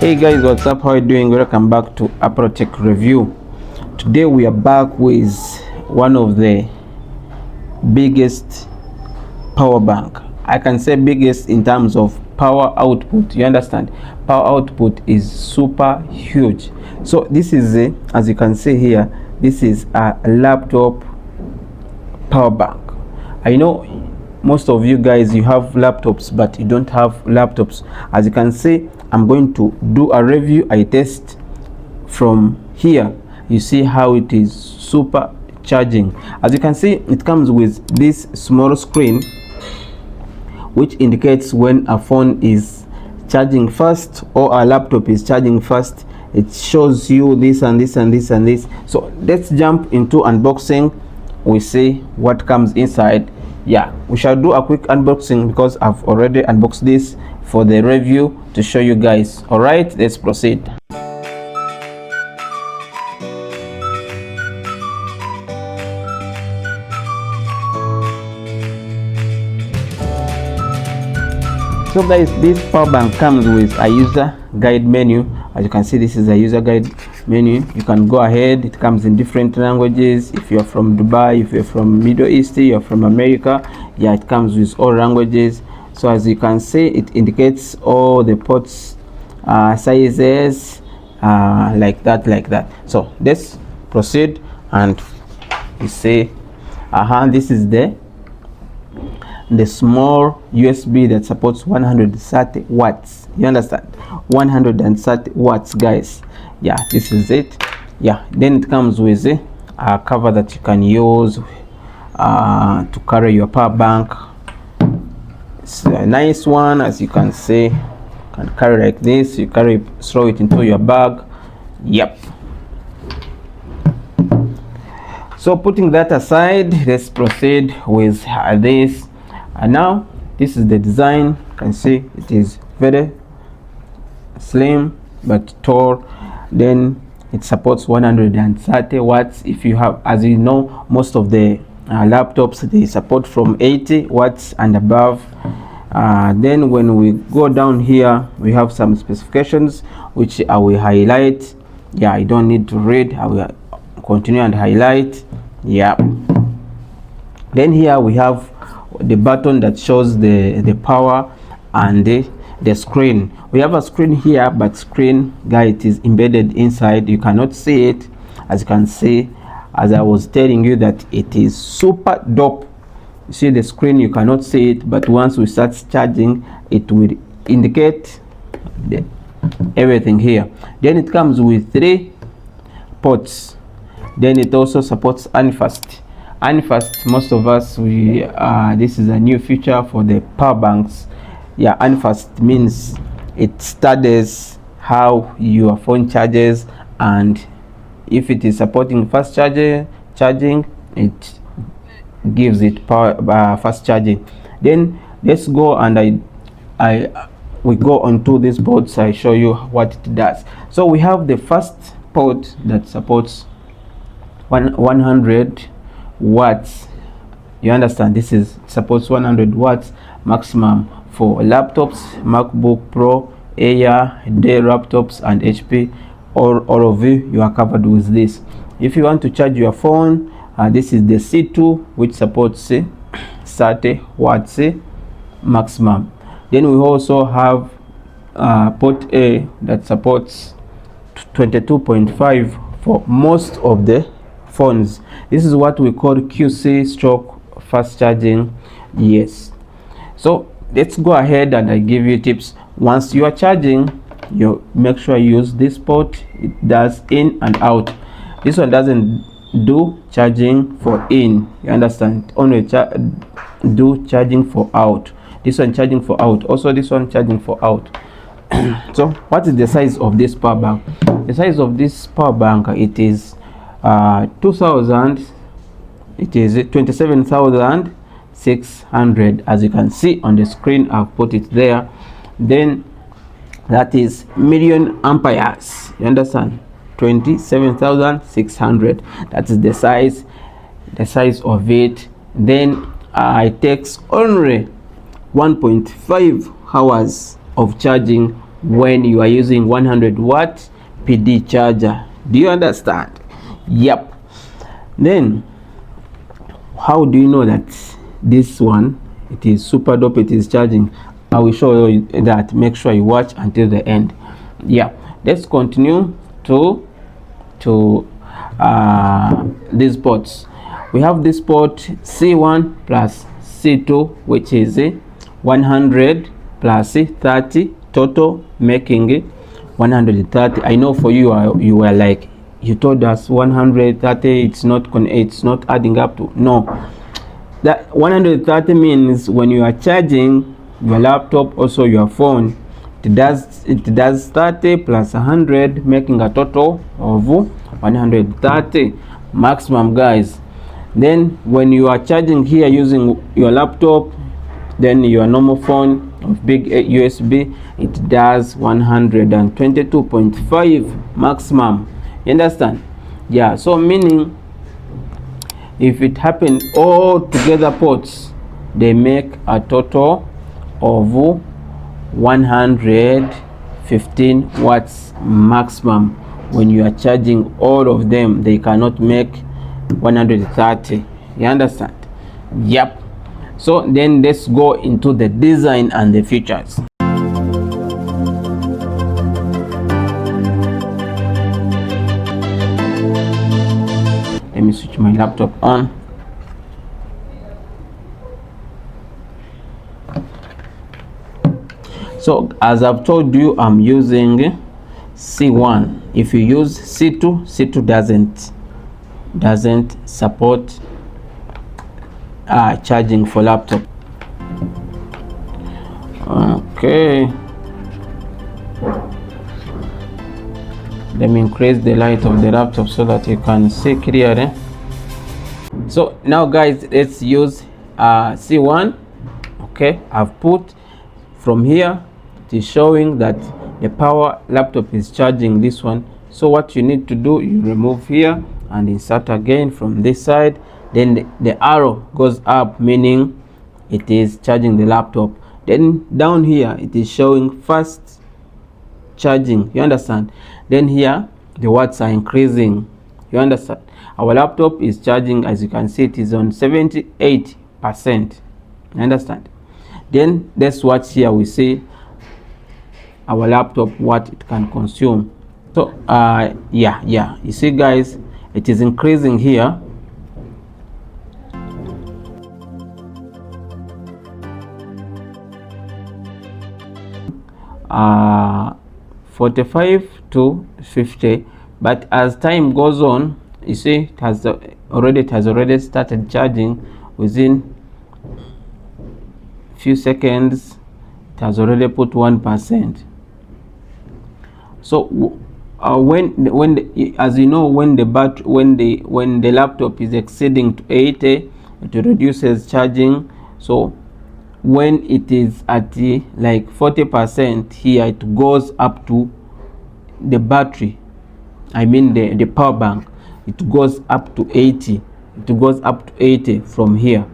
Hey guys, what's up? How are you doing? Welcome back to Apple Tech Review. Today we are back with one of the biggest power bank. I can say biggest in terms of power output. You understand? Power output is super huge. So this is as you can see here, this is a laptop power bank. I know most of you guys, you have laptops, but you don't have laptops. As you can see, I'm going to do a review. I test from here. You see how it is super charging. As you can see, it comes with this small screen which indicates when a phone is charging fast or a laptop is charging fast. It shows you this and this and this and this. So let's jump into unboxing. We see what comes inside. Yeah, we shall do a quick unboxing because I've already unboxed this for the review to show you guys. All right, let's proceed. So guys, this power bank comes with a user guide menu. As you can see, this is a user guide menu. You can go ahead. It comes in different languages. If you're from Dubai, if you're from Middle East, you're from America, yeah, it comes with all languages. So as you can see, it indicates all the ports sizes, like that. So let's proceed, and you see this is the small USB that supports 130 watts. You understand? 130 watts, guys. Yeah, this is it. Yeah, then it comes with a cover that you can use to carry your power bank. It's a nice one. As you can see, you can carry like this. You carry, throw it into your bag. Yep. So putting that aside, let's proceed with this. And now this is the design. You can see it is very slim but tall. Then it supports 130 watts. If you have, as you know, most of the laptops, they support from 80 watts and above. Then when we go down here, we have some specifications which I will highlight. Yeah, I don't need to read. I will continue and highlight. Yeah. Then here we have the button that shows the power and the screen. We have a screen here, but screen, guys, it is embedded inside. You cannot see it. As you can see, as I was telling you, that it is super dope. You see the screen, you cannot see it, but once we start charging, it will indicate everything here. Then it comes with 3 ports. Then it also supports unfast. Unfast, most of us, we this is a new feature for the power banks. Yeah, unfast means it studies how your phone charges, and if it is supporting fast charging, it gives it power fast charging. Then let's go and we go onto this board, so I show you what it does. So we have the first port that supports 100 watts. You understand? This is supports 100 watts maximum for laptops, MacBook Pro, Air, Dell laptops, and HP. All of you are covered with this. If you want to charge your phone, this is the C2, which supports 30 watts maximum. Then we also have port A that supports 22.5 for most of the phones. This is what we call QC stroke fast charging. Yes. So let's go ahead and I give you tips. Once you are charging, you make sure you use this port. It does in and out. This one doesn't do charging for in. You understand? Only do charging for out. This one charging for out. Also this one charging for out. So what is the size of this power bank? The size of this power bank, it is 2000. It is 27,600. As you can see on the screen, I've put it there. Then that is million amperes. You understand? 27,600. that is the size of it. Then it takes only 1.5 hours of charging when you are using 100 watt PD charger. Do you understand? Yep. Then how do you know that this one, it is super dope, it is charging? I will show you that. Make sure you watch until the end. Yeah, let's continue to these ports. We have this port C1 plus C2, which is 100 plus 30 total, making 130. I know for you, you were like, you told us 130, it's not adding up to. No, that 130 means when you are charging your laptop, also your phone, it does 30 plus 100, making a total of 130 maximum, guys. Then when you are charging here using your laptop, then your normal phone of big USB, it does 122.5 maximum. You understand? Yeah, so meaning if it happens all together ports, they make a total of 115 watts maximum. When you are charging all of them, they cannot make 130. You understand? Yep. So then let's go into the design and the features. Let me switch my laptop on. So as I've told you, I'm using C1. If you use C2 doesn't support charging for laptop. Okay, let me increase the light of the laptop so that you can see clearly. So now guys, let's use C1. Okay, I've put from here, it is showing that the power laptop is charging this one. So what you need to do, you remove here and insert again from this side. Then the arrow goes up, meaning it is charging the laptop. Then down here it is showing fast charging. You understand? Then here the watts are increasing. You understand? Our laptop is charging, as you can see, it is on 78%. You understand? Then that's what here we see our laptop, what it can consume. So yeah, you see guys, it is increasing here. Uh, 45 to 50, but as time goes on, you see it has already started charging. Within few seconds it has already put 1%. So as you know, when the laptop is exceeding to 80, it reduces charging. So when it is at like 40% here, it goes up to the battery, I mean the power bank, it goes up to 80. It goes up to 80 from here.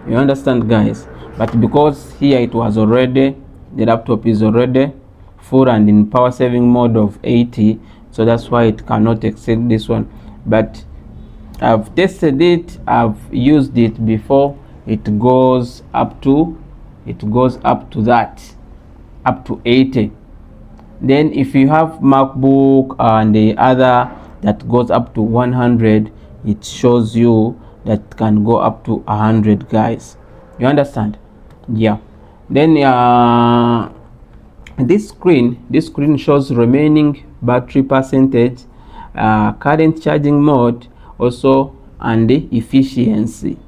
You understand guys? But because here it was already, the laptop is already full and in power saving mode of 80, so that's why it cannot exceed this one. But I've tested it, I've used it before. It goes up to that, up to 80. Then if you have MacBook and the other that goes up to 100, it shows you that can go up to 100 guys. You understand? Yeah. Then this screen shows remaining battery percentage, current charging mode also, and the efficiency.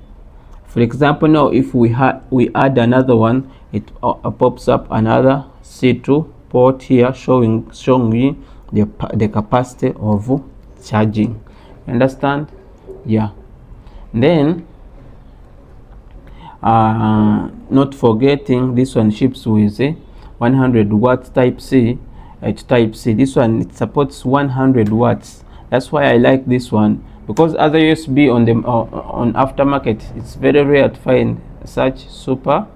For example, now if we add another one, it pops up another C2 port here, showing me the capacity of charging. Understand? Yeah. Then not forgetting, this one ships with 100 watts type C. This one, it supports 100 watts. That's why I like this one, because other USB on the on aftermarket, it's very rare to find such super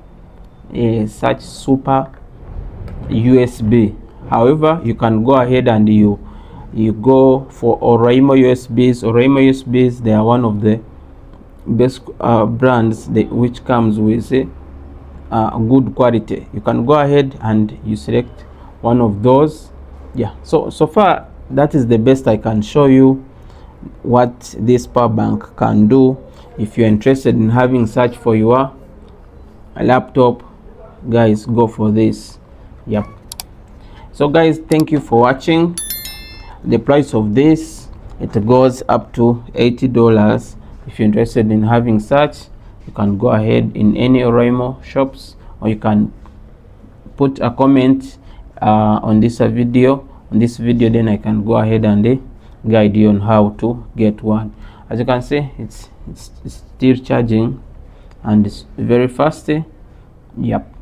USB. However, you can go ahead and you go for Oraimo USBs. Oraimo USBs, they are one of the best brands which comes with good quality. You can go ahead and you select one of those. Yeah, so far that is the best I can show you what this power bank can do. If you're interested in having such for your laptop, guys, go for this. Yep. So guys, thank you for watching. The price of this, it goes up to $80. If you're interested in having such, you can go ahead in any Oraimo shops, or you can put a comment on this video, then I can go ahead and guide you on how to get one. As you can see, it's still charging and it's very fast. Yep.